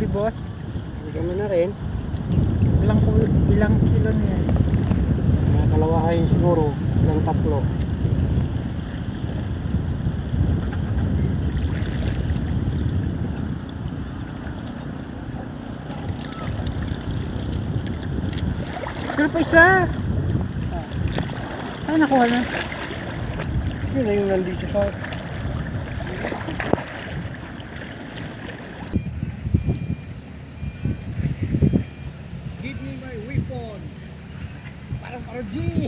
huli, boss? Bigyan mo na rin. Ilang kilo na yan? Mga kalawahin siguro ng tatlo. Pero pa isa! Ay, nakuha na. Yun na yung nandito sa... Give me my weapon! Parang G!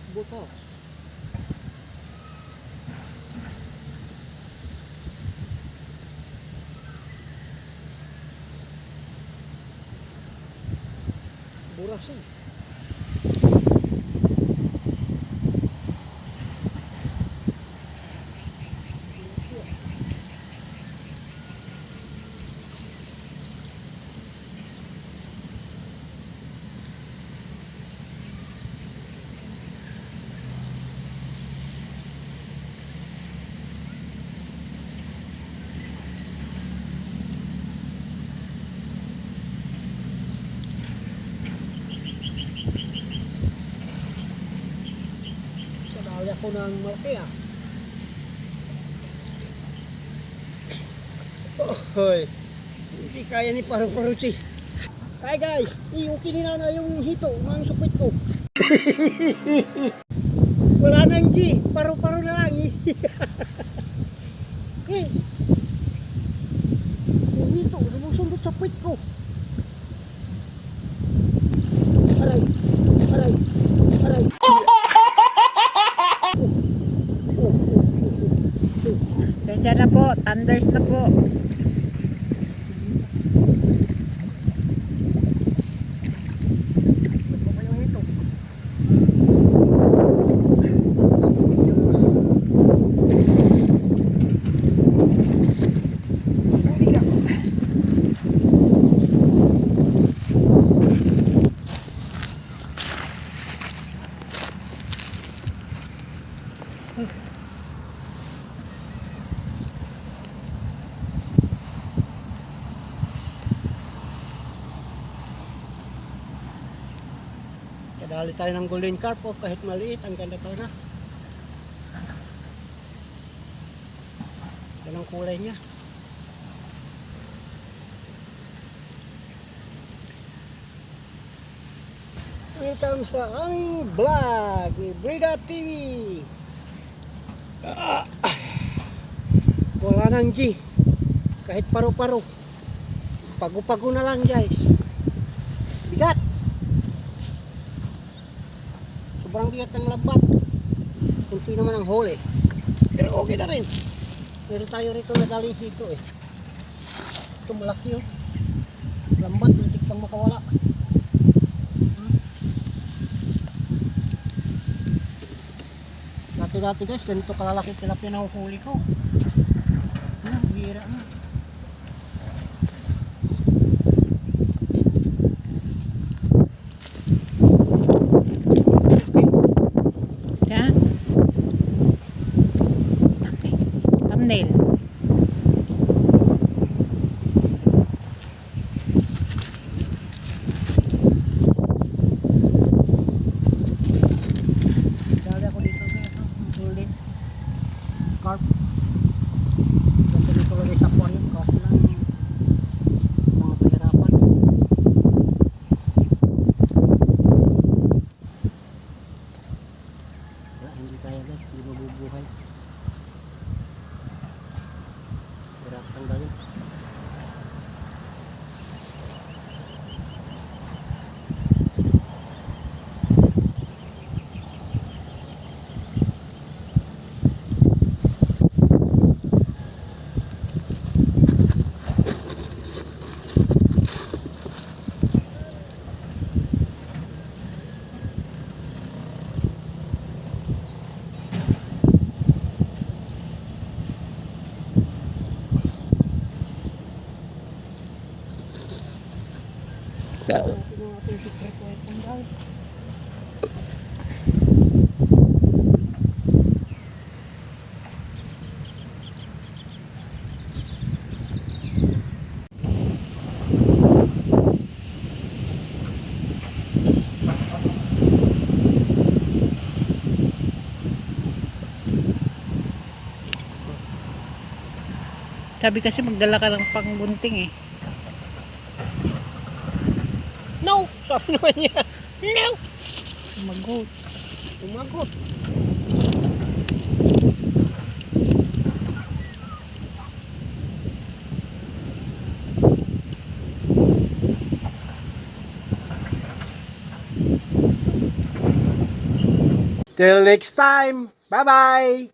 Butas. Burasan. Sadali ako ng malaki ah. Oh, hoy. Hindi kaya ni Paru-Paruchi. Kaya guys, iukin na yung hito, mga supit ko. Wala nang G, paru-paro na lang. Hey. Yung hito, lumusundot sa puwit ko. Aray, aray, aray. Sensya na po, thunders na po. Kadali tayo ng golden carp oh, kahit maliit, ang ganda to na. Yan ang kulay niya. Welcome sa aming vlog ni Brida TV. Wala nang G, kahit paru-paro. Pago-pago na lang guys. Bigat. Sobrang bigat ng labat. Kunti naman ang hole eh. Pero okay na rin. Meron tayo rito na daling hito eh. Ito malaki oh. Lambat, matik pang makawala. Dati guys, ganito kalalaki tilapia na huli ko. Bira na. Thumbnail. Hindi kaya guys, hindi mabubuhay. Hirap tanggalin. Natin yung ating secret weapon guys. Sabi kasi magdala ka ng panggunting eh. No! Sabi naman niya. No! Magot. Umagot. Till next time. Bye-bye.